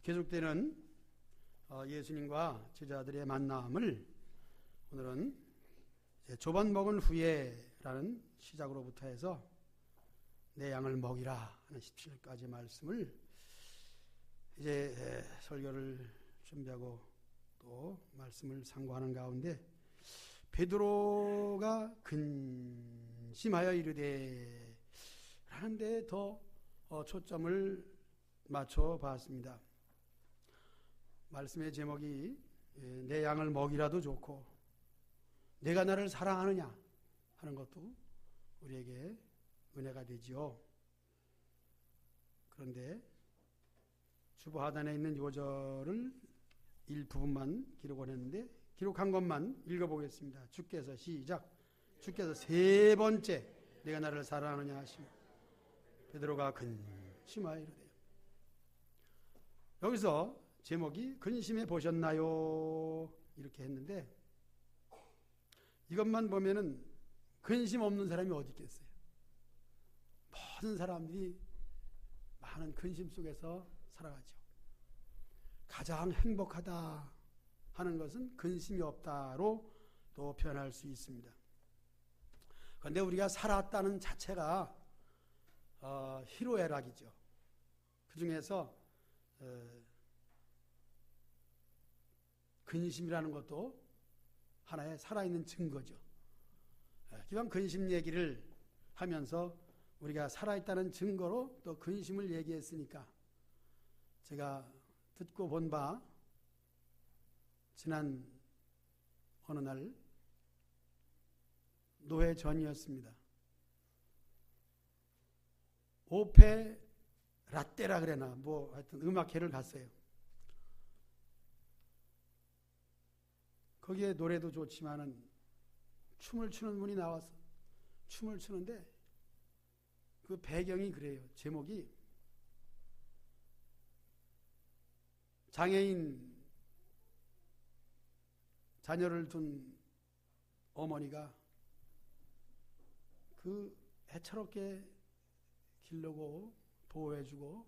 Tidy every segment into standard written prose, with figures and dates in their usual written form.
계속되는 예수님과 제자들의 만남을 오늘은 조반 먹은 후에라는 시작으로부터 해서 내 양을 먹이라 하는 17까지 말씀을 이제 설교를 준비하고 또 말씀을 상고하는 가운데 베드로가 근심하여 이르되 라는 데 더 초점을 맞춰 봤습니다. 말씀의 제목이 내 양을 먹이라도 좋고 내가 나를 사랑하느냐 하는 것도 우리에게 은혜가 되지요. 그런데 주보 하단에 있는 요절을 일부분만 기록을 했는데 기록한 것만 읽어보겠습니다. 주께서 시작. 주께서 세 번째 내가 나를 사랑하느냐 하시며 베드로가 근심하여 이르되. 여기서 제목이 근심해 보셨나요? 이렇게 했는데 이것만 보면은 근심 없는 사람이 어디 있겠어요? 모든 사람들이 많은 근심 속에서 살아가죠. 가장 행복하다 하는 것은 근심이 없다로 또 표현할 수 있습니다. 그런데 우리가 살았다는 자체가 희로애락이죠. 그 중에서 근심이라는 것도 하나의 살아있는 증거죠. 기왕 근심 얘기를 하면서 우리가 살아있다는 증거로 또 근심을 얘기했으니까 제가 듣고 본 바 지난 어느 날 노회 전이었습니다. 오페 라떼라 그래나 뭐 하여튼 음악회를 갔어요. 거기에 노래도 좋지만은 춤을 추는 분이 나와서 춤을 추는데 그 배경이 그래요. 제목이 장애인 자녀를 둔 어머니가 그 해처롭게 기르고 보호해주고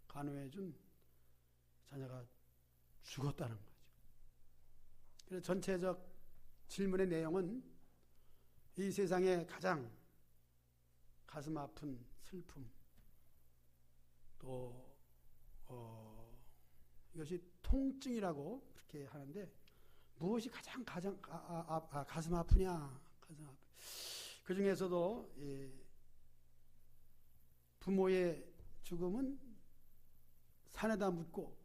간호해준 자녀가 죽었다는 거죠. 그래서 전체적 질문의 내용은 이 세상에 가장 가슴 아픈 슬픔 또 이것이 통증이라고 그렇게 하는데 무엇이 가장 가슴 아프냐? 가슴 아프. 그 중에서도 부모의 죽음은 산에다 묻고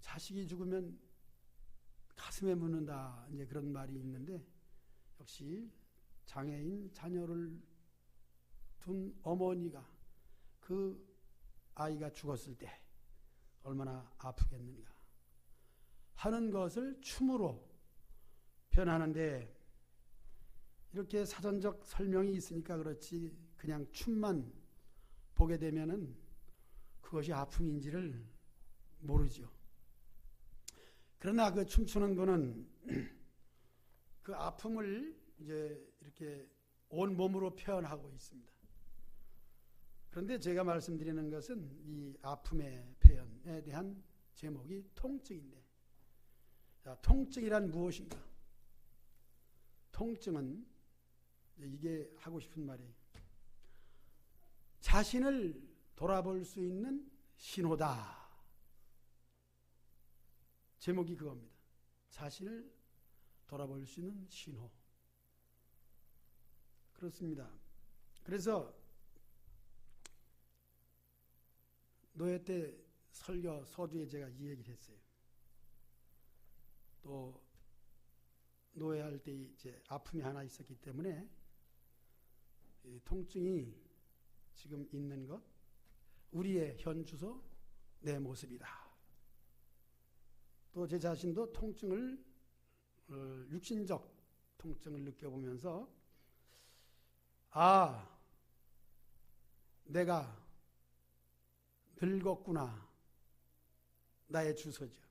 자식이 죽으면 가슴에 묻는다. 이제 그런 말이 있는데 역시 장애인 자녀를 둔 어머니가 그 아이가 죽었을 때 얼마나 아프겠는가 하는 것을 춤으로 표현하는데 이렇게 사전적 설명이 있으니까 그렇지 그냥 춤만 보게 되면은 그것이 아픔인지를 모르죠. 그러나 그 춤추는 분은 그 아픔을 이제 이렇게 온 몸으로 표현하고 있습니다. 그런데 제가 말씀드리는 것은 이 아픔의 표현에 대한 제목이 통증인데, 자, 통증이란 무엇인가? 통증은 이게 하고 싶은 말이에요. 자신을 돌아볼 수 있는 신호다. 제목이 그겁니다. 자신을 돌아볼 수 있는 신호. 그렇습니다. 그래서 노예 때 설교 서두에 제가 이 얘기를 했어요. 또 노예할 때 이제 아픔이 하나 있었기 때문에 통증이 지금 있는 것, 우리의 현 주소, 내 모습이다. 또 제 자신도 통증을 육신적 통증을 느껴보면서 아, 내가 늙었구나. 나의 주소죠.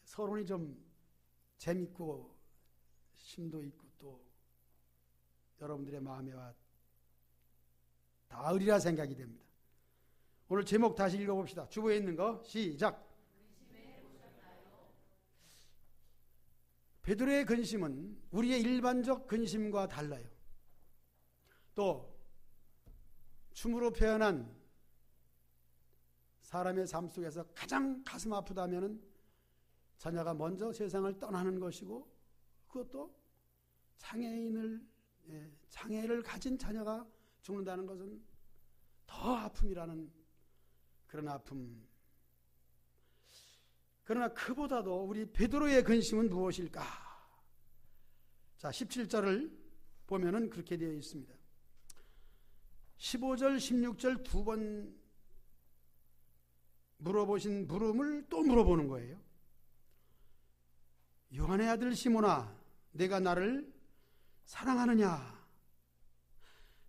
서론이 좀 재밌고 심도 있고 또 여러분들의 마음에 와 닿으리라 생각이 됩니다. 오늘 제목 다시 읽어봅시다. 주보에 있는 거 시작. 베드로의 근심은 우리의 일반적 근심과 달라요. 또 춤으로 표현한 사람의 삶 속에서 가장 가슴 아프다면은 자녀가 먼저 세상을 떠나는 것이고, 그것도 장애를 가진 자녀가 죽는다는 것은 더 아픔이라는 그런 아픔. 그러나 그보다도 우리 베드로의 근심은 무엇일까? 자, 17절을 보면은 그렇게 되어 있습니다. 15절, 16절 두 번 물어보신 물음을 또 물어보는 거예요. 요한의 아들 시몬아, 내가 나를 사랑하느냐?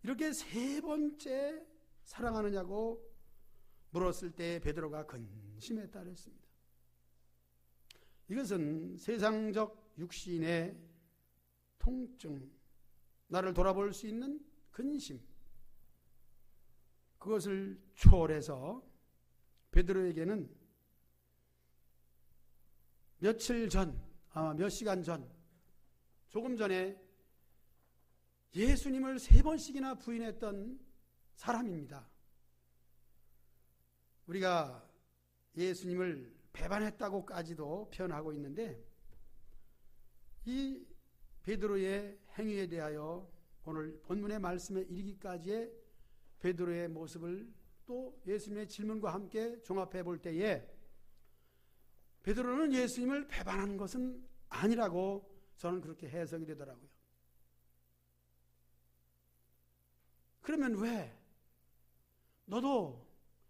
이렇게 세 번째 사랑하느냐고 물었을 때 베드로가 근심했다 그랬습니다. 이것은 세상적 육신의 통증, 나를 돌아볼 수 있는 근심, 그것을 초월해서 베드로에게는 며칠 전, 아마 몇 시간 전, 조금 전에 예수님을 3번씩이나 부인했던 사람입니다. 우리가 예수님을 배반했다고까지도 표현하고 있는데, 이 베드로의 행위에 대하여 오늘 본문의 말씀에 이르기까지의 베드로의 모습을 또 예수님의 질문과 함께 종합해 볼 때에 베드로는 예수님을 배반한 것은 아니라고 저는 그렇게 해석이 되더라고요. 그러면 왜 너도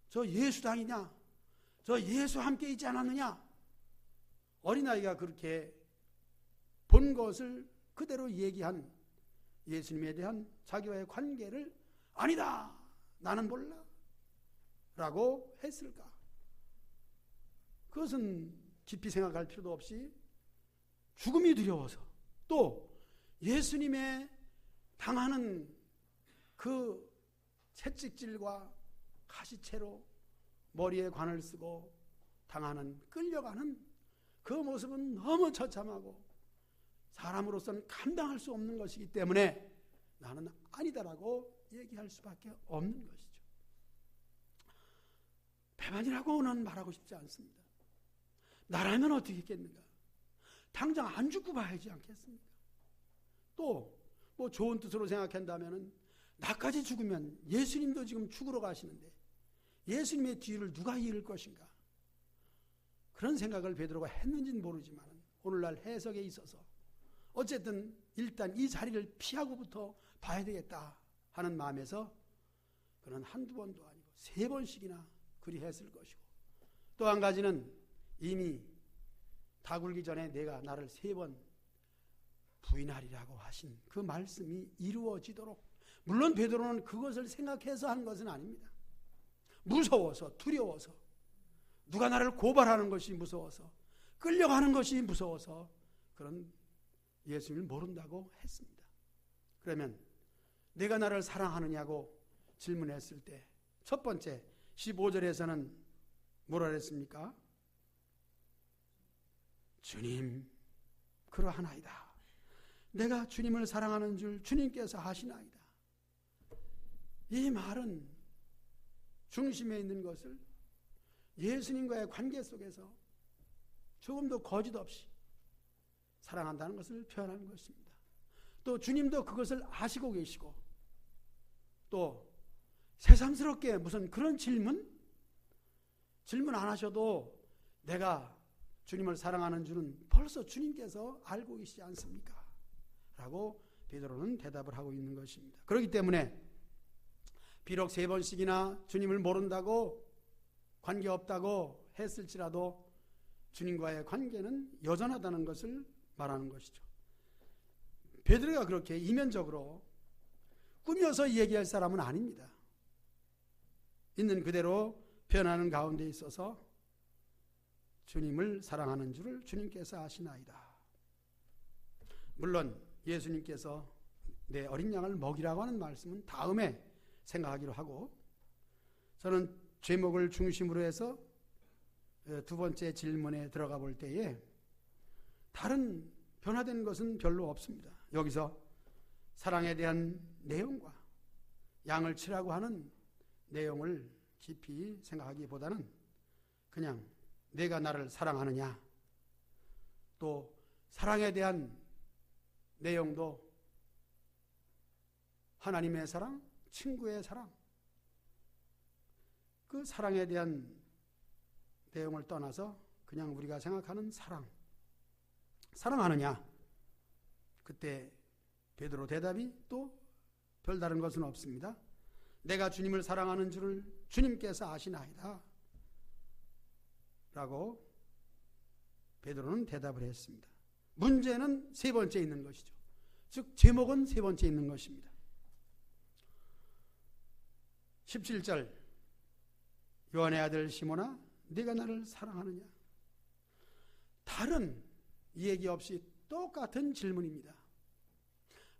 저 예수당이냐? 저 예수 함께 있지 않았느냐? 어린아이가 그렇게 본 것을 그대로 얘기한 예수님에 대한 자기와의 관계를 아니다, 나는 몰라 라고 했을까? 그것은 깊이 생각할 필요도 없이 죽음이 두려워서, 또 예수님의 당하는 그 채찍질과 가시채로 머리에 관을 쓰고 당하는, 끌려가는 그 모습은 너무 처참하고 사람으로서는 감당할 수 없는 것이기 때문에 나는 아니다라고 얘기할 수밖에 없는 것이죠. 배반이라고는 말하고 싶지 않습니다. 나라면 어떻게 했겠는가? 당장 안 죽고 봐야지 않겠습니까? 또 뭐 좋은 뜻으로 생각한다면 나까지 죽으면 예수님도 지금 죽으러 가시는데 예수님의 뒤를 누가 이을 것인가? 그런 생각을 베드로가 했는지는 모르지만 오늘날 해석에 있어서 어쨌든 일단 이 자리를 피하고부터 봐야 되겠다 하는 마음에서 그는 한두 번도 아니고 3번씩이나 그리 했을 것이고, 또 한 가지는 이미 다 굴기 전에 내가 나를 3번 부인하리라고 하신 그 말씀이 이루어지도록, 물론 베드로는 그것을 생각해서 한 것은 아닙니다. 무서워서, 두려워서, 누가 나를 고발하는 것이 무서워서, 끌려가는 것이 무서워서 그런 예수님을 모른다고 했습니다. 그러면 내가 나를 사랑하느냐고 질문했을 때 첫 번째 15절에서는 뭐라 그랬습니까? 주님 그러하나이다. 내가 주님을 사랑하는 줄 주님께서 아시나이다. 이 말은 중심에 있는 것을 예수님과의 관계 속에서 조금도 거짓 없이 사랑한다는 것을 표현하는 것입니다. 또 주님도 그것을 아시고 계시고, 또 새삼스럽게 무슨 그런 질문 안 하셔도 내가 주님을 사랑하는 줄은 벌써 주님께서 알고 계시지 않습니까? 라고 베드로는 대답을 하고 있는 것입니다. 그렇기 때문에 비록 3번씩이나 주님을 모른다고, 관계없다고 했을지라도 주님과의 관계는 여전하다는 것을 말하는 것이죠. 베드로가 그렇게 이면적으로 꾸며서 얘기할 사람은 아닙니다. 있는 그대로 표현하는 가운데 있어서 주님을 사랑하는 줄을 주님께서 아시나이다. 물론 예수님께서 내 어린 양을 먹이라고 하는 말씀은 다음에 생각하기로 하고, 저는 제목을 중심으로 해서 두 번째 질문에 들어가 볼 때에 다른 변화된 것은 별로 없습니다. 여기서 사랑에 대한 내용과 양을 치라고 하는 내용을 깊이 생각하기보다는 그냥 내가 나를 사랑하느냐, 또 사랑에 대한 내용도 하나님의 사랑, 친구의 사랑, 그 사랑에 대한 내용을 떠나서 그냥 우리가 생각하는 사랑하느냐, 그때 베드로 대답이 또 별다른 것은 없습니다. 내가 주님을 사랑하는 줄을 주님께서 아시나이다 라고 베드로는 대답을 했습니다. 문제는 세 번째 있는 것이죠. 즉 제목은 세 번째 있는 것입니다. 17절, 요한의 아들 시몬아 네가 나를 사랑하느냐. 다른 얘기 없이 똑같은 질문입니다.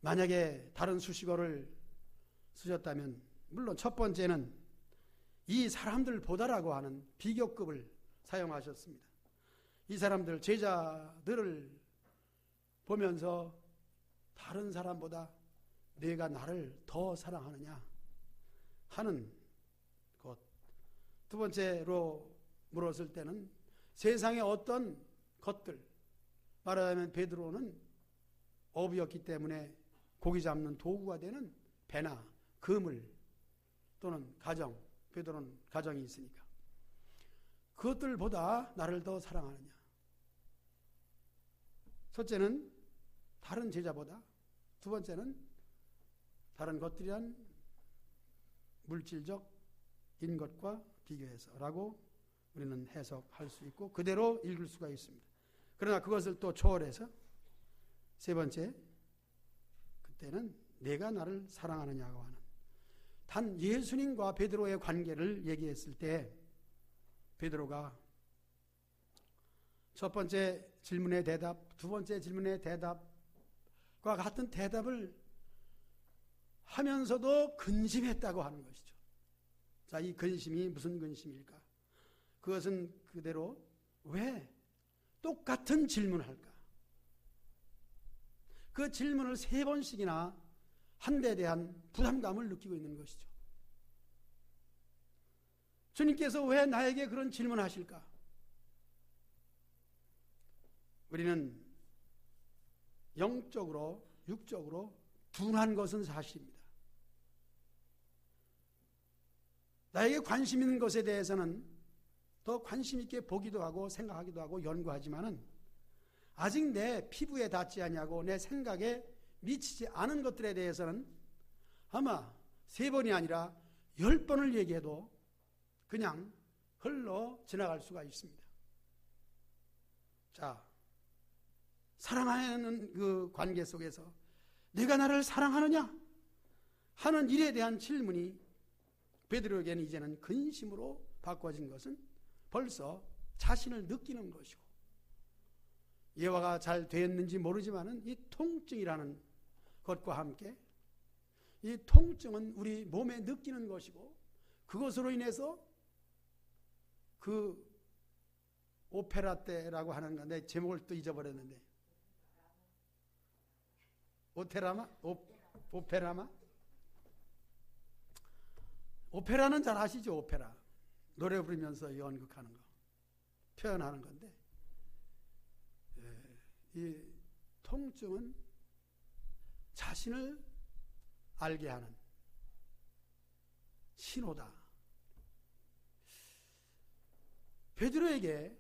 만약에 다른 수식어를 쓰셨다면 물론 첫 번째는 이 사람들보다라고 하는 비교급을 사용하셨습니다. 이 사람들, 제자들을 보면서 다른 사람보다 내가 나를 더 사랑하느냐 하는 것. 두 번째로 물었을 때는 세상의 어떤 것들, 말하자면 베드로는 어부였기 때문에 고기 잡는 도구가 되는 배나 그물 또는 가정, 베드로는 가정이 있으니까 그것들보다 나를 더 사랑하느냐. 첫째는 다른 제자보다, 두 번째는 다른 것들이란 물질적인 것과 비교해서 라고 우리는 해석할 수 있고 그대로 읽을 수가 있습니다. 그러나 그것을 또 초월해서 세 번째, 그때는 내가 나를 사랑하느냐고 하는, 단 예수님과 베드로의 관계를 얘기했을 때 베드로가 첫 번째 질문의 대답, 두 번째 질문의 대답과 같은 대답을 하면서도 근심했다고 하는 것이죠. 자, 이 근심이 무슨 근심일까? 그것은 그대로 왜 똑같은 질문을 할까? 그 질문을 세 번씩이나 한 데 대한 부담감을 느끼고 있는 것이죠. 주님께서 왜 나에게 그런 질문하실까? 우리는 영적으로, 육적으로 둔한 것은 사실입니다. 나에게 관심 있는 것에 대해서는 더 관심 있게 보기도 하고 생각하기도 하고 연구하지만은 아직 내 피부에 닿지 아니하고 내 생각에 미치지 않은 것들에 대해서는 아마 3번이 아니라 10번을 얘기해도 그냥 흘러 지나갈 수가 있습니다. 자, 사랑하는 그 관계 속에서 내가 나를 사랑하느냐 하는 일에 대한 질문이 베드로에게는 이제는 근심으로 바꿔진 것은 벌써 자신을 느끼는 것이고, 예화가 잘 됐는지 모르지만은 이 통증이라는 것과 함께 이 통증은 우리 몸에 느끼는 것이고, 그것으로 인해서 그 오페라 때라고 하는 건데 제목을 또 잊어버렸는데, 오페라마? 오페라는 잘 아시죠? 오페라 노래 부르면서 연극하는 거, 표현하는 건데, 이 통증은 자신을 알게 하는 신호다. 베드로에게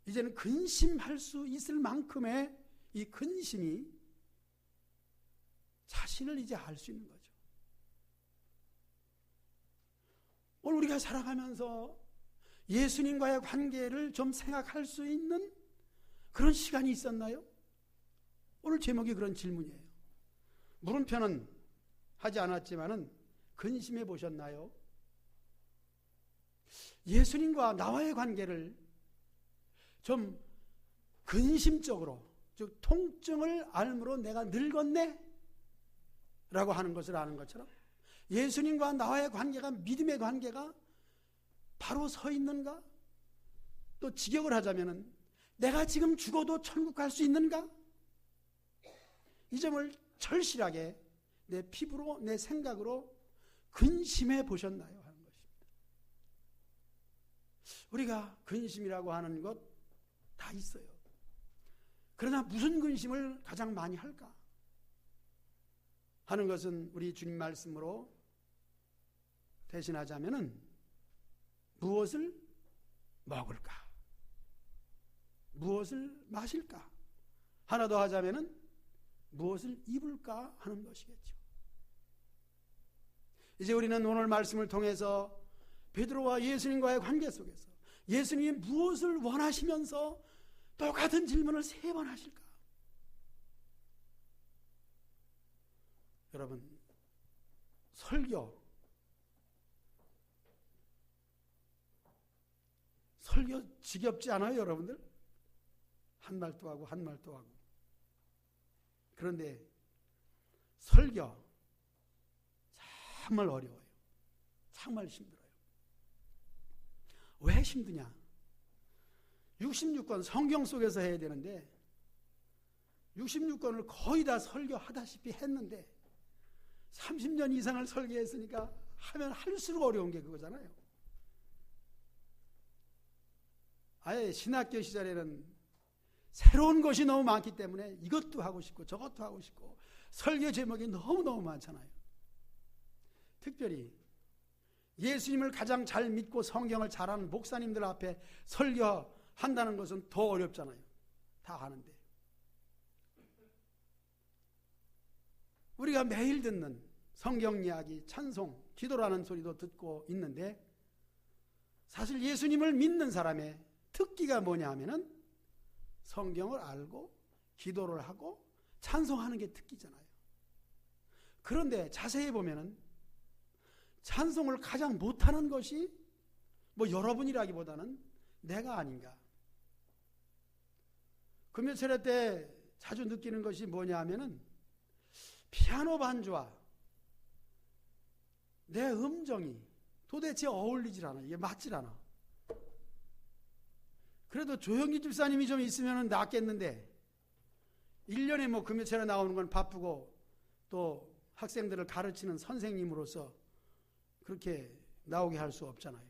이제는 근심할 수 있을 만큼의 이 근심이 자신을 이제 알 수 있는 거죠. 오늘 우리가 살아가면서 예수님과의 관계를 좀 생각할 수 있는 그런 시간이 있었나요? 오늘 제목이 그런 질문이에요. 물음표는 하지 않았지만은 근심해 보셨나요? 예수님과 나와의 관계를 좀 근심적으로, 즉 통증을 알므로 내가 늙었네 라고 하는 것을 아는 것처럼 예수님과 나와의 관계가, 믿음의 관계가 바로 서 있는가? 또 직역을 하자면은 내가 지금 죽어도 천국 갈 수 있는가? 이 점을 절실하게 내 피부로 내 생각으로 근심해 보셨나요? 하는 것입니다. 우리가 근심이라고 하는 것 다 있어요. 그러나 무슨 근심을 가장 많이 할까? 하는 것은 우리 주님 말씀으로 대신하자면은 무엇을 먹을까? 무엇을 마실까? 하나 더 하자면은 무엇을 입을까 하는 것이겠죠. 이제 우리는 오늘 말씀을 통해서 베드로와 예수님과의 관계 속에서 예수님이 무엇을 원하시면서 똑같은 질문을 3번 하실까? 여러분, 설교 지겹지 않아요, 여러분들? 한 말 또 하고 한 말 또 하고. 그런데 설교 정말 어려워요. 정말 힘들어요. 왜 힘드냐? 66권 성경 속에서 해야 되는데 66권을 거의 다 설교하다시피 했는데 30년 이상을 설교했으니까 하면 할수록 어려운 게 그거잖아요. 아예 신학교 시절에는 새로운 것이 너무 많기 때문에 이것도 하고 싶고 저것도 하고 싶고 설교 제목이 너무너무 많잖아요. 특별히 예수님을 가장 잘 믿고 성경을 잘 아는 목사님들 앞에 설교한다는 것은 더 어렵잖아요. 다 하는데. 우리가 매일 듣는 성경 이야기, 찬송, 기도라는 소리도 듣고 있는데 사실 예수님을 믿는 사람의 특기가 뭐냐 하면은 성경을 알고 기도를 하고 찬송하는 게 특기잖아요. 그런데 자세히 보면은 찬송을 가장 못하는 것이 뭐 여러분이라기보다는 내가 아닌가. 금요철회 때 자주 느끼는 것이 뭐냐 하면은 피아노 반주와 내 음정이 도대체 어울리질 않아. 이게 맞질 않아. 그래도 조영기 집사님이 좀 있으면 낫겠는데 1년에 뭐 금요철에 나오는 건 바쁘고 또 학생들을 가르치는 선생님으로서 그렇게 나오게 할 수 없잖아요.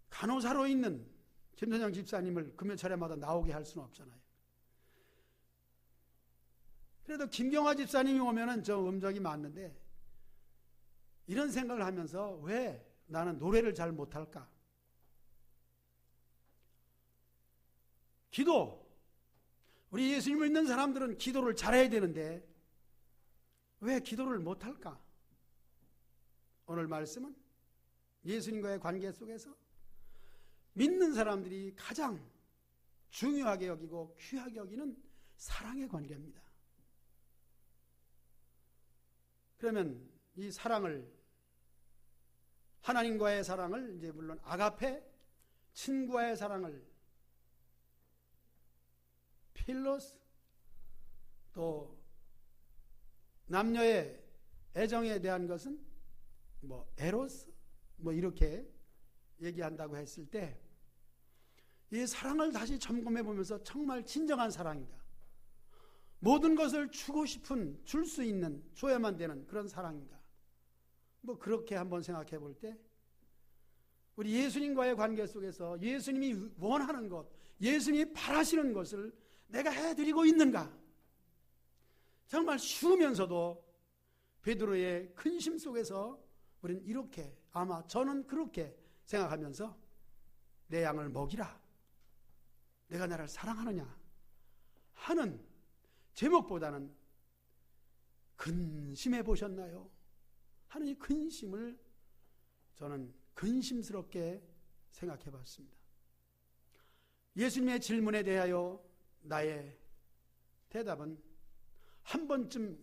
간호사로 있는 김선영 집사님을 금요철에마다 나오게 할 수는 없잖아요. 그래도 김경화 집사님이 오면은 저 음정이 맞는데 이런 생각을 하면서 왜 나는 노래를 잘 못할까? 기도. 우리 예수님을 믿는 사람들은 기도를 잘해야 되는데 왜 기도를 못할까? 오늘 말씀은 예수님과의 관계 속에서 믿는 사람들이 가장 중요하게 여기고 귀하게 여기는 사랑의 관계입니다. 그러면 이 사랑을 하나님과의 사랑을 이제 물론 아가페, 친구와의 사랑을 필로스, 또 남녀의 애정에 대한 것은 뭐 에로스, 뭐 이렇게 얘기한다고 했을 때 이 사랑을 다시 점검해 보면서 정말 진정한 사랑인가? 모든 것을 주고 싶은, 줄 수 있는, 줘야만 되는 그런 사랑인가? 뭐 그렇게 한번 생각해 볼 때 우리 예수님과의 관계 속에서 예수님이 원하는 것, 예수님이 바라시는 것을 내가 해드리고 있는가? 정말 쉬우면서도 베드로의 근심 속에서 우리는 이렇게, 아마 저는 그렇게 생각하면서 내 양을 먹이라, 내가 나를 사랑하느냐 하는 제목보다는 근심해 보셨나요? 하는 이 근심을 저는 근심스럽게 생각해 봤습니다. 예수님의 질문에 대하여 나의 대답은 한 번쯤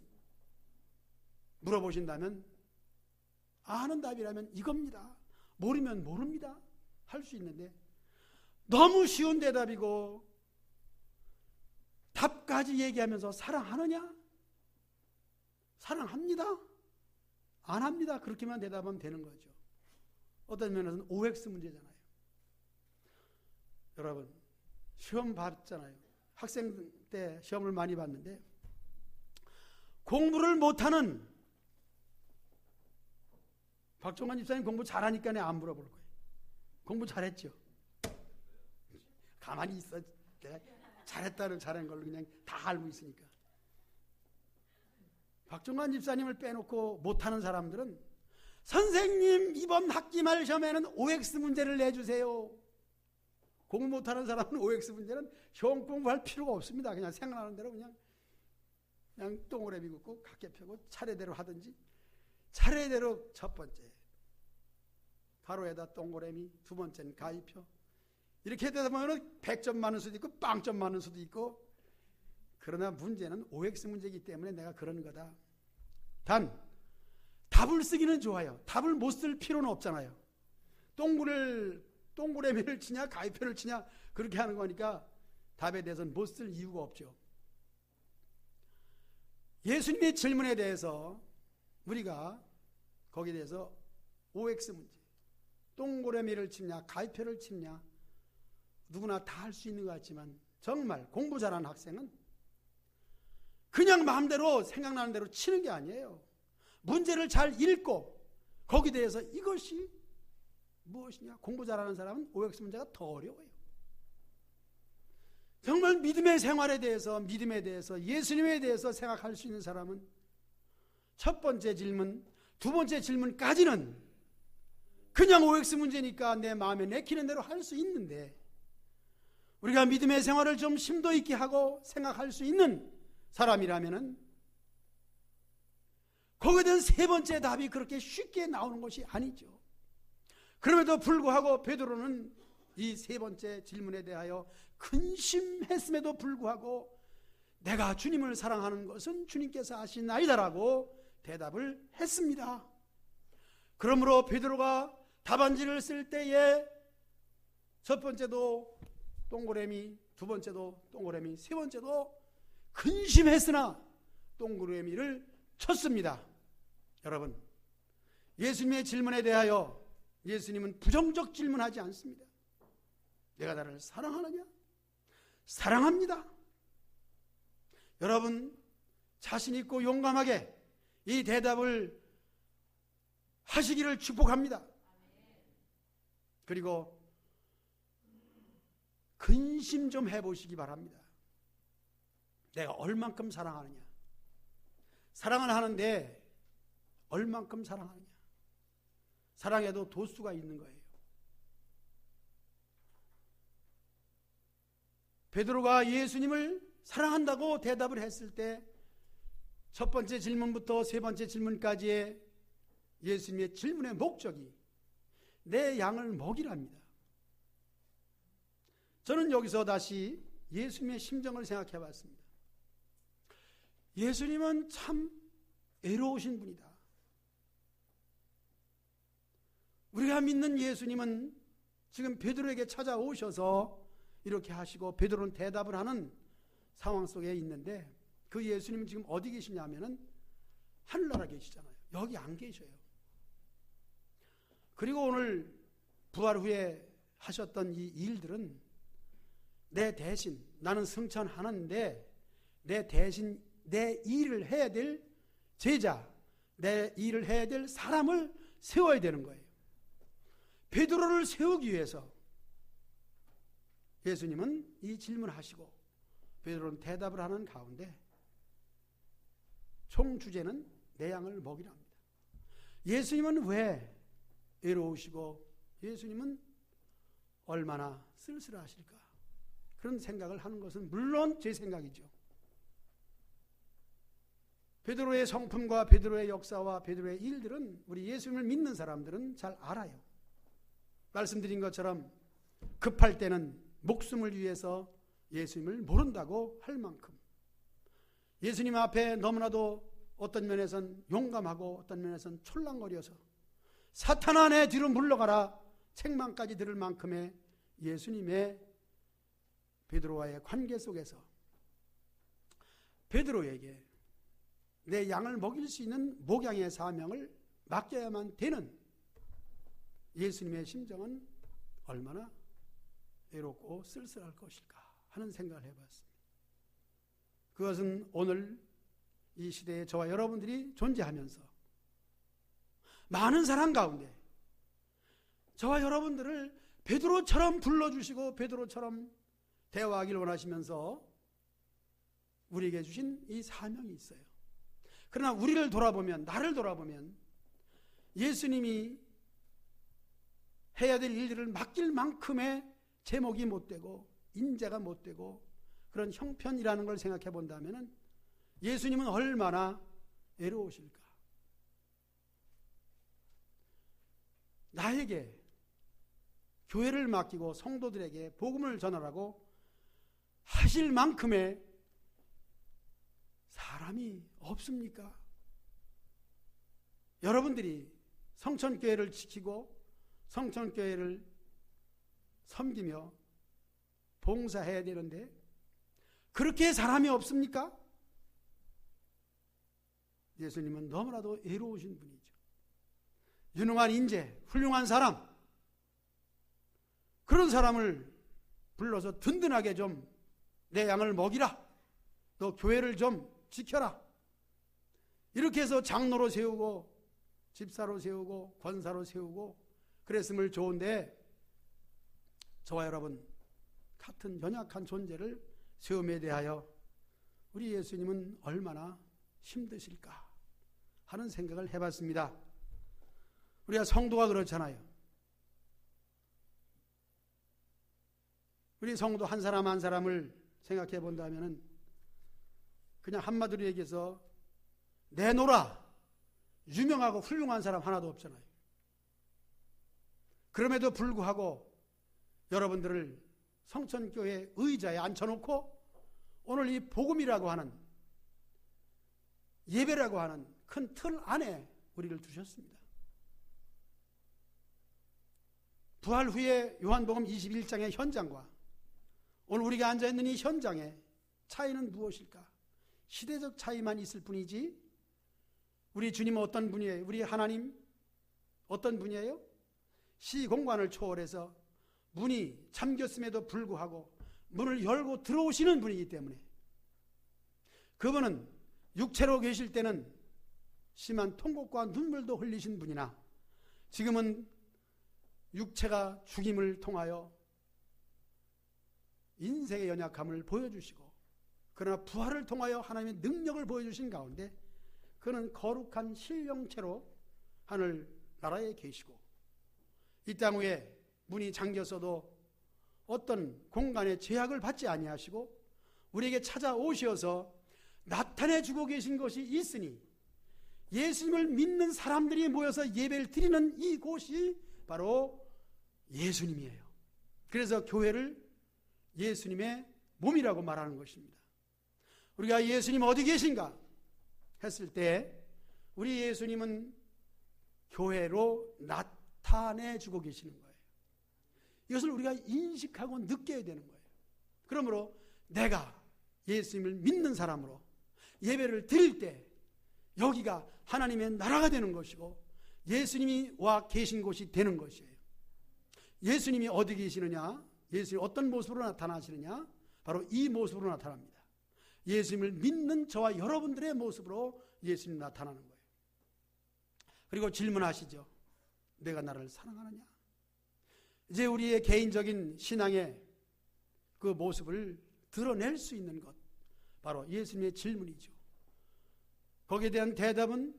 물어보신다면 아는 답이라면 이겁니다. 모르면 모릅니다. 할 수 있는데 너무 쉬운 대답이고 답까지 얘기하면서 사랑하느냐? 사랑합니다. 안 합니다. 그렇게만 대답하면 되는 거죠. 어떤 면에서는 OX 문제잖아요. 여러분 시험 봤잖아요. 학생 때 시험을 많이 봤는데 공부를 못하는 박종환 집사님 공부 잘하니까 내가 안 물어볼 거예요. 공부 잘했죠? 가만히 있어. 내가 잘했다는 잘한 걸로 그냥 다 알고 있으니까. 박종환 집사님을 빼놓고 못하는 사람들은 선생님 이번 학기 말 시험에는 OX 문제를 내주세요. 공부 못하는 사람은 OX 문제는 시험 공부할 필요가 없습니다. 그냥 생각나는 대로 그냥 동그라미 긋고 각개 펴고 차례대로 하든지, 차례대로 첫 번째 가로에다 동그라미, 두 번째는 가위표, 이렇게 되다 보면 100점 맞는 수도 있고 빵점 맞는 수도 있고. 그러나 문제는 OX 문제이기 때문에 내가 그런 거다. 단 답을 쓰기는 좋아요. 답을 못 쓸 필요는 없잖아요. 동그라미를 치냐 가위표를 치냐 그렇게 하는 거니까 답에 대해서는 못 쓸 이유가 없죠. 예수님의 질문에 대해서 우리가 거기에 대해서 OX 문제, 동그라미를 치냐 가위표를 치냐 누구나 다 할 수 있는 것 같지만 정말 공부 잘하는 학생은 그냥 마음대로 생각나는 대로 치는 게 아니에요. 문제를 잘 읽고 거기에 대해서 이것이 무엇이냐. 공부 잘하는 사람은 OX 문제가 더 어려워요. 정말 믿음의 생활에 대해서, 믿음에 대해서, 예수님에 대해서 생각할 수 있는 사람은 첫 번째 질문, 두 번째 질문까지는 그냥 OX 문제니까 내 마음에 내키는 대로 할 수 있는데, 우리가 믿음의 생활을 좀 심도 있게 하고 생각할 수 있는 사람이라면은 거기에 대한 세 번째 답이 그렇게 쉽게 나오는 것이 아니죠. 그럼에도 불구하고 베드로는 이 세 번째 질문에 대하여 근심했음에도 불구하고 내가 주님을 사랑하는 것은 주님께서 아시나이다라고 대답을 했습니다. 그러므로 베드로가 답안지를 쓸 때에 첫 번째도 동그라미, 두 번째도 동그라미, 세 번째도 근심했으나 동그라미를 쳤습니다. 여러분, 예수님의 질문에 대하여 예수님은 부정적 질문하지 않습니다. 내가 나를 사랑하느냐? 사랑합니다. 여러분, 자신 있고 용감하게 이 대답을 하시기를 축복합니다. 그리고 근심 좀 해보시기 바랍니다. 내가 얼만큼 사랑하느냐? 사랑을 하는데 얼만큼 사랑하느냐? 사랑에도 도수가 있는 거예요. 베드로가 예수님을 사랑한다고 대답을 했을 때 첫 번째 질문부터 세 번째 질문까지의 예수님의 질문의 목적이 내 양을 먹이랍니다. 저는 여기서 다시 예수님의 심정을 생각해 봤습니다. 예수님은 참 애로우신 분이다. 우리가 믿는 예수님은 지금 베드로에게 찾아오셔서 이렇게 하시고 베드로는 대답을 하는 상황 속에 있는데, 그 예수님은 지금 어디 계시냐면은 하늘나라 계시잖아요. 여기 안 계셔요. 그리고 오늘 부활 후에 하셨던 이 일들은 내 대신, 나는 승천하는데 내 대신 내 일을 해야 될 제자, 내 일을 해야 될 사람을 세워야 되는 거예요. 베드로를 세우기 위해서 예수님은 이 질문을 하시고 베드로는 대답을 하는 가운데 총 주제는 내 양을 먹이랍니다. 예수님은 왜 외로우시고 예수님은 얼마나 쓸쓸하실까? 그런 생각을 하는 것은 물론 제 생각이죠. 베드로의 성품과 베드로의 역사와 베드로의 일들은 우리 예수님을 믿는 사람들은 잘 알아요. 말씀드린 것처럼 급할 때는 목숨을 위해서 예수님을 모른다고 할 만큼 예수님 앞에 너무나도 어떤 면에선 용감하고 어떤 면에선 촐랑거려서 사탄아 내 뒤로 물러가라 책망까지 들을 만큼의 예수님의 베드로와의 관계 속에서 베드로에게 내 양을 먹일 수 있는 목양의 사명을 맡겨야만 되는 예수님의 심정은 얼마나 외롭고 쓸쓸할 것일까 하는 생각을 해봤습니다. 그것은 오늘 이 시대에 저와 여러분들이 존재하면서 많은 사람 가운데 저와 여러분들을 베드로처럼 불러주시고 베드로처럼 대화하기를 원하시면서 우리에게 주신 이 사명이 있어요. 그러나 우리를 돌아보면, 나를 돌아보면 예수님이 해야 될 일들을 맡길 만큼의 제목이 못 되고 인재가 못 되고 그런 형편이라는 걸 생각해 본다면 예수님은 얼마나 외로우실까. 나에게 교회를 맡기고 성도들에게 복음을 전하라고 하실 만큼의 사람이 없습니까? 여러분들이 성천교회를 지키고 성천교회를 섬기며 봉사해야 되는데 그렇게 사람이 없습니까? 예수님은 너무나도 외로우신 분이죠. 유능한 인재, 훌륭한 사람, 그런 사람을 불러서 든든하게 좀 내 양을 먹이라, 너 교회를 좀 지켜라, 이렇게 해서 장로로 세우고 집사로 세우고 권사로 세우고 그랬으면 좋은데 저와 여러분 같은 연약한 존재를 세움에 대하여 우리 예수님은 얼마나 힘드실까 하는 생각을 해봤습니다. 우리가 성도가 그렇잖아요. 우리 성도 한 사람 한 사람을 생각해 본다면 그냥 한마디로 얘기해서 내놓으라 유명하고 훌륭한 사람 하나도 없잖아요. 그럼에도 불구하고 여러분들을 성천교회 의자에 앉혀놓고 오늘 이 복음이라고 하는 예배라고 하는 큰 틀 안에 우리를 두셨습니다. 부활 후에 요한복음 21장의 현장과 오늘 우리가 앉아있는 이 현장의 차이는 무엇일까? 시대적 차이만 있을 뿐이지 우리 주님은 어떤 분이에요? 우리 하나님 어떤 분이에요? 시공간을 초월해서 문이 잠겼음에도 불구하고 문을 열고 들어오시는 분이기 때문에 그분은 육체로 계실 때는 심한 통곡과 눈물도 흘리신 분이나 지금은 육체가 죽임을 통하여 인생의 연약함을 보여주시고 그러나 부활을 통하여 하나님의 능력을 보여주신 가운데 그는 거룩한 신령체로 하늘 나라에 계시고 이 땅 위에 문이 잠겼어도 어떤 공간에 제약을 받지 아니하시고 우리에게 찾아오셔서 나타내주고 계신 것이 있으니 예수님을 믿는 사람들이 모여서 예배를 드리는 이곳이 바로 예수님이에요. 그래서 교회를 예수님의 몸이라고 말하는 것입니다. 우리가 예수님 어디 계신가 했을 때 우리 예수님은 교회로 나타내주고 계시는 거예요. 이것을 우리가 인식하고 느껴야 되는 거예요. 그러므로 내가 예수님을 믿는 사람으로 예배를 드릴 때 여기가 하나님의 나라가 되는 것이고 예수님이 와 계신 곳이 되는 것이에요. 예수님이 어디 계시느냐? 예수님이 어떤 모습으로 나타나시느냐? 바로 이 모습으로 나타납니다. 예수님을 믿는 저와 여러분들의 모습으로 예수님 나타나는 거예요. 그리고 질문하시죠. 내가 나를 사랑하느냐? 이제 우리의 개인적인 신앙의 그 모습을 드러낼 수 있는 것, 바로 예수님의 질문이죠. 거기에 대한 대답은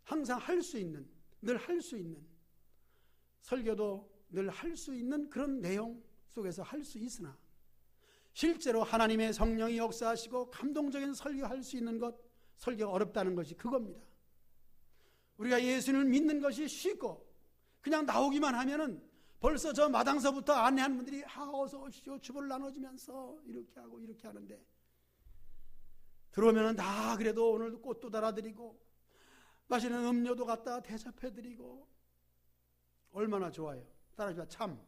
항상 할 수 있는, 늘 할 수 있는, 설교도 늘 할 수 있는 그런 내용 속에서 할 수 있으나 실제로 하나님의 성령이 역사하시고 감동적인 설교할 수 있는 것, 설교가 어렵다는 것이 그겁니다. 우리가 예수님을 믿는 것이 쉽고 그냥 나오기만 하면은 벌써 저 마당서부터 안내하는 분들이 어서 오시오 주보를 나눠주면서 이렇게 하고 이렇게 하는데 들어오면은 다 그래도 오늘도 꽃도 달아드리고 마시는 음료도 갖다 대접해드리고 얼마나 좋아요. 따라해봐. 참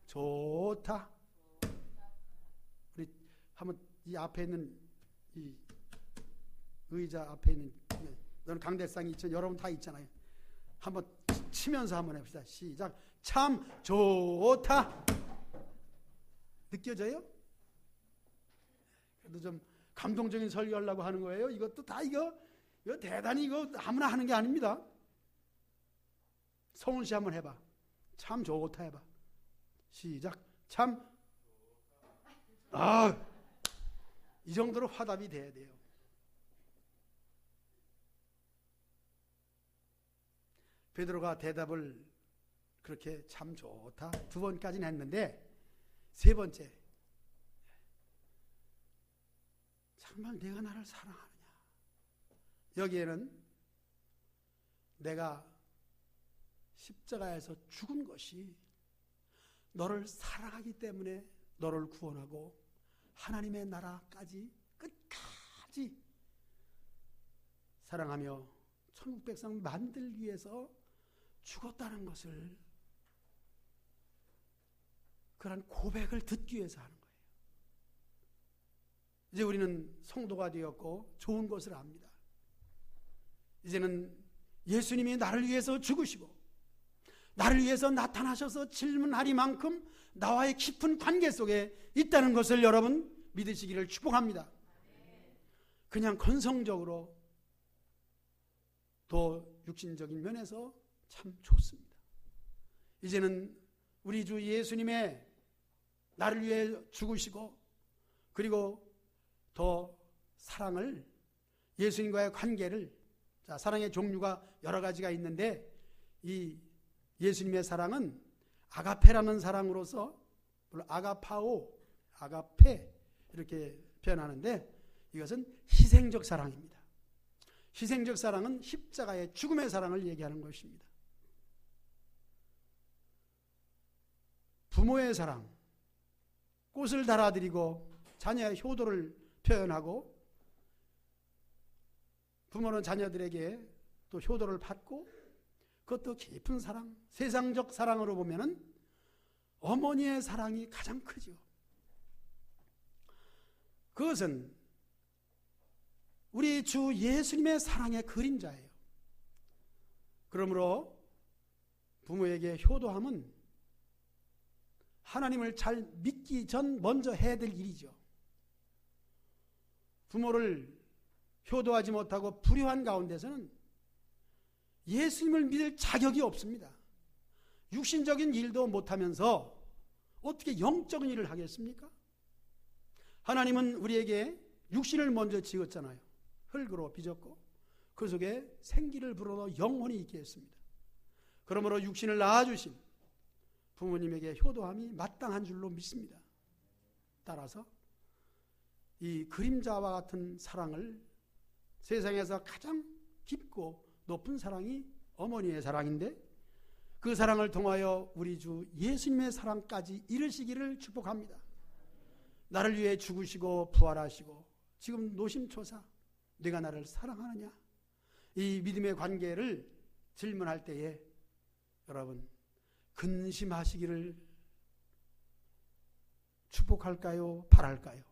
좋다. 우리 한번 이 앞에 있는 이 의자 앞에 있는 너는 강대상이 있죠. 여러분 다 있잖아요. 한번 치면서 한번 해봅시다. 시작. 참 좋다. 느껴져요? 그래도 좀 감동적인 설교하려고 하는 거예요. 이것도 다 이거 대단히 이거 아무나 하는 게 아닙니다. 성훈 씨 한번 해봐. 참 좋다 해봐. 시작. 참. 이 정도로 화답이 돼야 돼요. 베드로가 대답을 그렇게 참 좋다 2번까지는 했는데 3번째, 정말 내가 나를 사랑하느냐. 여기에는 내가 십자가에서 죽은 것이 너를 사랑하기 때문에 너를 구원하고 하나님의 나라까지 끝까지 사랑하며 천국 백성 만들기 위해서 죽었다는 것을, 그런 고백을 듣기 위해서 하는 거예요. 이제 우리는 성도가 되었고 좋은 것을 압니다. 이제는 예수님이 나를 위해서 죽으시고 나를 위해서 나타나셔서 질문하리만큼 나와의 깊은 관계 속에 있다는 것을 여러분 믿으시기를 축복합니다. 그냥 건성적으로 또 육신적인 면에서 참 좋습니다. 이제는 우리 주 예수님의 나를 위해 죽으시고 그리고 더 사랑을, 예수님과의 관계를, 사랑의 종류가 여러 가지가 있는데 이 예수님의 사랑은 아가페라는 사랑으로서, 아가파오, 아가페 이렇게 표현하는데 이것은 희생적 사랑입니다. 희생적 사랑은 십자가의 죽음의 사랑을 얘기하는 것입니다. 부모의 사랑, 꽃을 달아드리고 자녀의 효도를 표현하고 부모는 자녀들에게 또 효도를 받고 그것도 깊은 사랑, 세상적 사랑으로 보면은 어머니의 사랑이 가장 크죠. 그것은 우리 주 예수님의 사랑의 그림자예요. 그러므로 부모에게 효도함은 하나님을 잘 믿기 전 먼저 해야 될 일이죠. 부모를 효도하지 못하고 불효한 가운데서는 예수님을 믿을 자격이 없습니다. 육신적인 일도 못하면서 어떻게 영적인 일을 하겠습니까? 하나님은 우리에게 육신을 먼저 지었잖아요. 흙으로 빚었고 그 속에 생기를 불어넣어 영혼이 있게 했습니다. 그러므로 육신을 낳아주신 부모님에게 효도함이 마땅한 줄로 믿습니다. 따라서 이 그림자와 같은 사랑을, 세상에서 가장 깊고 높은 사랑이 어머니의 사랑인데 그 사랑을 통하여 우리 주 예수님의 사랑까지 이르시기를 축복합니다. 나를 위해 죽으시고 부활하시고 지금 노심초사 네가 나를 사랑하느냐, 이 믿음의 관계를 질문할 때에 여러분 근심하시기를 축복할까요? 바랄까요?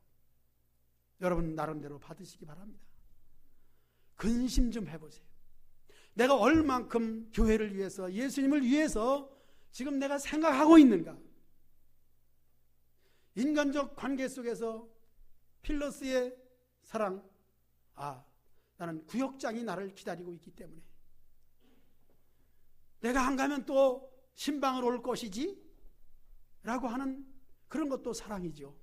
여러분 나름대로 받으시기 바랍니다. 근심 좀 해보세요. 내가 얼만큼 교회를 위해서, 예수님을 위해서 지금 내가 생각하고 있는가? 인간적 관계 속에서 필러스의 사랑, 나는 구역장이 나를 기다리고 있기 때문에 내가 안 가면 또 신방을 올 것이지 라고 하는 그런 것도 사랑이죠.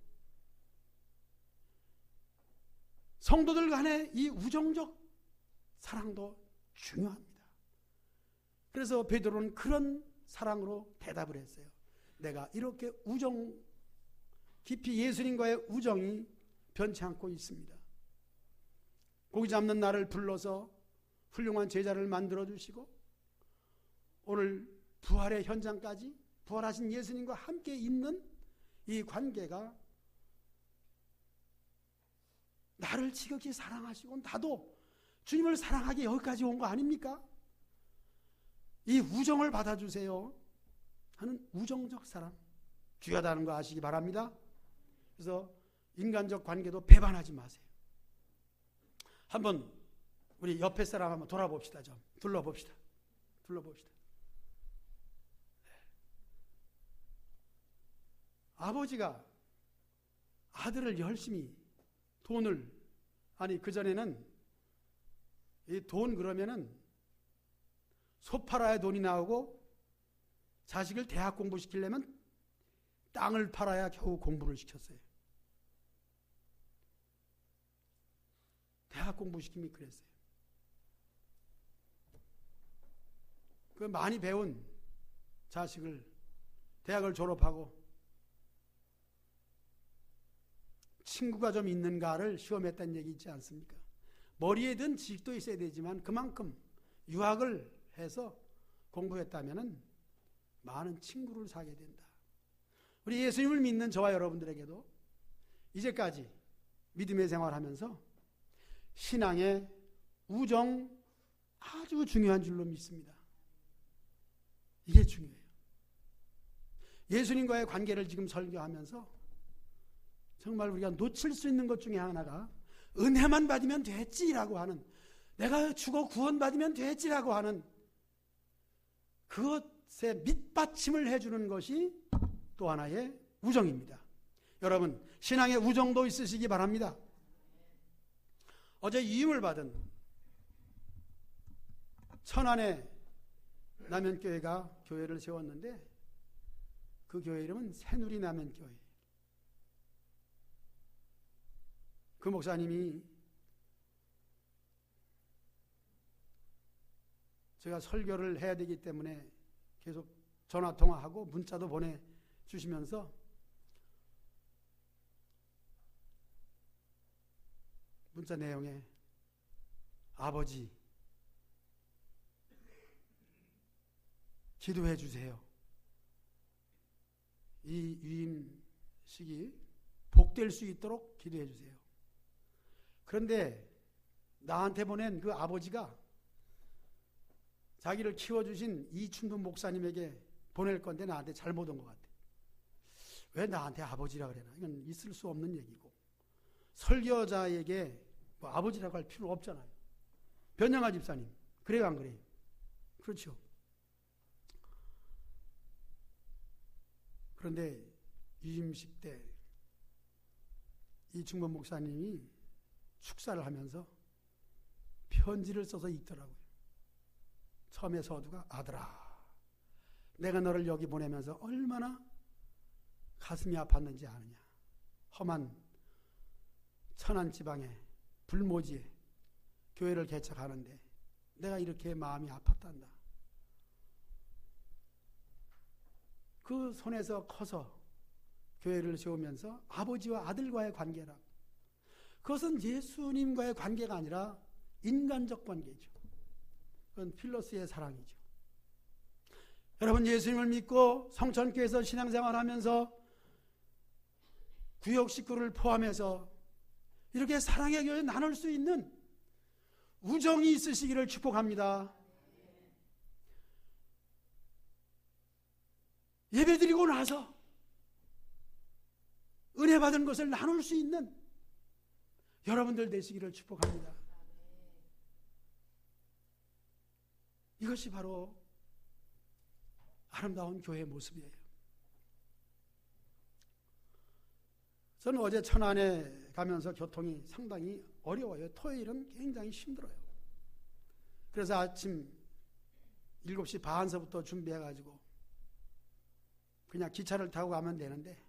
성도들 간의 이 우정적 사랑도 중요합니다. 그래서 베드로는 그런 사랑으로 대답을 했어요. 내가 이렇게 깊이 예수님과의 우정이 변치 않고 있습니다. 고기 잡는 나를 불러서 훌륭한 제자를 만들어주시고 오늘 부활의 현장까지 부활하신 예수님과 함께 있는 이 관계가 나를 지극히 사랑하시고 나도 주님을 사랑하기 여기까지 온 거 아닙니까? 이 우정을 받아주세요 하는 우정적 사랑 귀하다는 거 아시기 바랍니다. 그래서 인간적 관계도 배반하지 마세요. 한번 우리 옆에 사람 한번 돌아봅시다. 좀 둘러봅시다. 아버지가 아들을 열심히 돈을, 아니 그전에는 이 돈 그러면은 소 팔아야 돈이 나오고 자식을 대학 공부시키려면 땅을 팔아야 겨우 공부를 시켰어요. 대학 공부시킴이 그랬어요. 그 많이 배운 자식을 대학을 졸업하고 친구가 좀 있는가를 시험했다는 얘기 있지 않습니까? 머리에 든 지식도 있어야 되지만 그만큼 유학을 해서 공부했다면 많은 친구를 사게 된다. 우리 예수님을 믿는 저와 여러분들에게도 이제까지 믿음의 생활하면서 신앙의 우정 아주 중요한 줄로 믿습니다. 이게 중요해요. 예수님과의 관계를 지금 설교하면서 정말 우리가 놓칠 수 있는 것 중에 하나가 은혜만 받으면 됐지라고 하는, 내가 죽어 구원받으면 됐지라고 하는 그것에 밑받침을 해주는 것이 또 하나의 우정입니다. 여러분, 신앙의 우정도 있으시기 바랍니다. 어제 위임을 받은 천안의 남연교회가 교회를 세웠는데 그 교회 이름은 새누리 남연교회. 그 목사님이 제가 설교를 해야 되기 때문에 계속 전화통화하고 문자도 보내주시면서 문자 내용에 아버지 기도해 주세요. 이 위임식이 복될 수 있도록 기도해 주세요. 그런데 나한테 보낸 그 아버지가 자기를 키워주신 이춘돈 목사님에게 보낼 건데 나한테 잘못 온 것 같아. 왜 나한테 아버지라 그래나? 이건 있을 수 없는 얘기고, 설교자에게 뭐 아버지라고 할 필요 없잖아요. 변영아 집사님, 그래요 안 그래요? 그렇죠. 그런데 위임식 때 이충범 목사님이 축사를 하면서 편지를 써서 읽더라고요. 처음에 서두가 아들아, 내가 너를 여기 보내면서 얼마나 가슴이 아팠는지 아느냐. 험한 천안 지방의 불모지에 교회를 개척하는데 내가 이렇게 마음이 아팠단다. 그 손에서 커서 교회를 세우면서 아버지와 아들과의 관계라. 그것은 예수님과의 관계가 아니라 인간적 관계죠. 그건 필로스의 사랑이죠. 여러분, 예수님을 믿고 성천교회에서 신앙생활하면서 구역 식구를 포함해서 이렇게 사랑의 교회 나눌 수 있는 우정이 있으시기를 축복합니다. 예배드리고 나서 은혜 받은 것을 나눌 수 있는 여러분들 되시기를 축복합니다. 이것이 바로 아름다운 교회의 모습이에요. 저는 어제 천안에 가면서 교통이 상당히 어려워요. 토요일은 굉장히 힘들어요. 그래서 아침 7시 반서부터 준비해가지고 그냥 기차를 타고 가면 되는데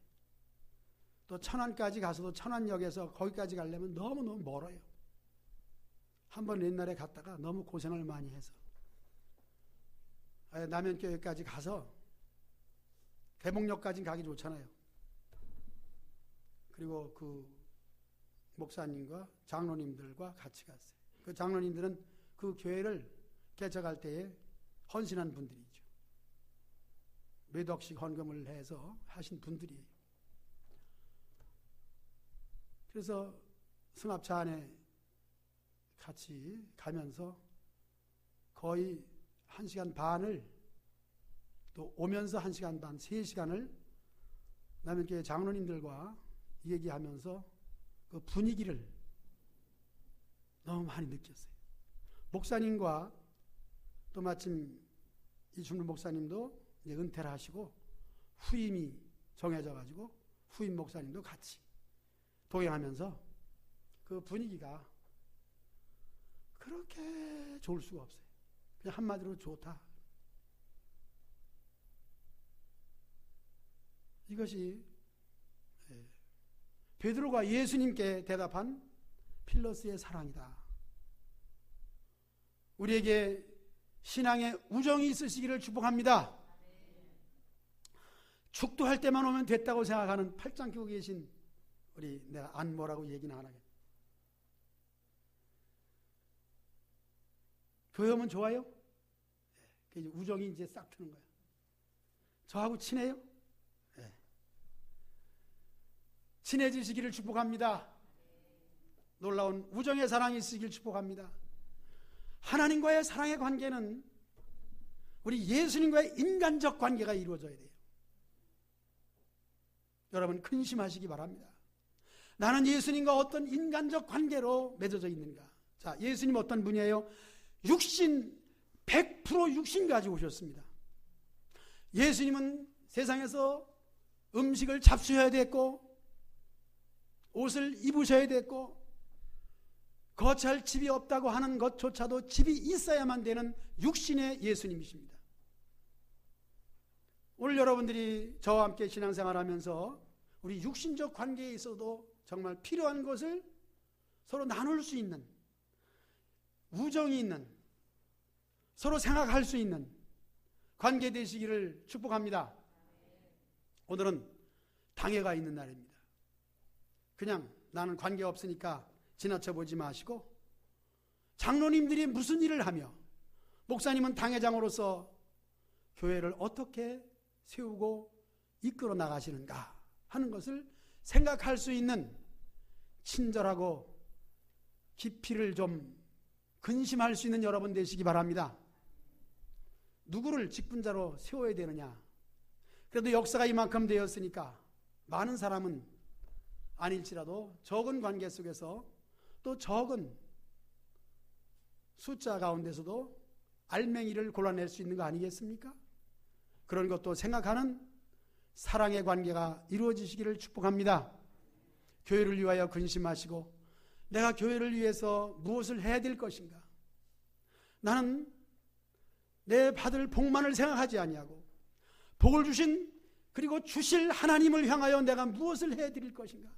또 천안까지 가서도 천안역에서 거기까지 가려면 너무너무 멀어요. 한번 옛날에 갔다가 너무 고생을 많이 해서 남연교회까지 가서 대목역까지 가기 좋잖아요. 그리고 그 목사님과 장로님들과 같이 갔어요. 그 장로님들은 그 교회를 개척할 때에 헌신한 분들이죠. 몇 억씩 헌금을 해서 하신 분들이에요. 그래서 승합차 안에 같이 가면서 거의 1시간 반을, 또 오면서 1시간 반, 3시간을 남연교회 장로님들과 얘기하면서 그 분위기를 너무 많이 느꼈어요. 목사님과 또 마침 이준문 목사님도 이제 은퇴를 하시고 후임이 정해져 가지고 후임 목사님도 같이 동행하면서 그 분위기가 그렇게 좋을 수가 없어요. 그냥 한마디로 좋다. 이것이 베드로가 예수님께 대답한 필로스의 사랑이다. 우리에게 신앙의 우정이 있으시기를 축복합니다. 축도할 때만 오면 됐다고 생각하는 팔짱 끼고 계신 우리, 내가 안모라고 얘기는 안 하겠다. 교회 오면 좋아요? 네. 우정이 이제 싹 트는 거야. 저하고 친해요? 네. 친해지시기를 축복합니다. 놀라운 우정의 사랑이 있으시길 축복합니다. 하나님과의 사랑의 관계는 우리 예수님과의 인간적 관계가 이루어져야 돼요. 여러분 근심하시기 바랍니다. 나는 예수님과 어떤 인간적 관계로 맺어져 있는가? 자, 예수님 어떤 분이에요? 육신 100% 육신 가지고 오셨습니다. 예수님은 세상에서 음식을 잡수셔야 됐고 옷을 입으셔야 됐고 거처할 집이 없다고 하는 것조차도 집이 있어야만 되는 육신의 예수님이십니다. 오늘 여러분들이 저와 함께 신앙생활하면서 우리 육신적 관계에 있어도 정말 필요한 것을 서로 나눌 수 있는, 우정이 있는, 서로 생각할 수 있는 관계 되시기를 축복합니다. 오늘은 당회가 있는 날입니다. 그냥 나는 관계 없으니까 지나쳐 보지 마시고, 장로님들이 무슨 일을 하며 목사님은 당회장으로서 교회를 어떻게 세우고 이끌어 나가시는가 하는 것을 생각할 수 있는 친절하고 깊이를 좀 근심할 수 있는 여러분 되시기 바랍니다. 누구를 직분자로 세워야 되느냐? 그래도 역사가 이만큼 되었으니까 많은 사람은 아닐지라도 적은 관계 속에서 또 적은 숫자 가운데서도 알맹이를 골라낼 수 있는 거 아니겠습니까? 그런 것도 생각하는 사랑의 관계가 이루어지시기를 축복합니다. 교회를 위하여 근심하시고 내가 교회를 위해서 무엇을 해야 될 것인가? 나는 내 받을 복만을 생각하지 아니하고 복을 주신 그리고 주실 하나님을 향하여 내가 무엇을 해야 드릴 것인가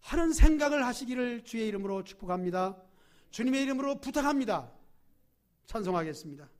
하는 생각을 하시기를 주의 이름으로 축복합니다. 주님의 이름으로 부탁합니다. 찬송하겠습니다.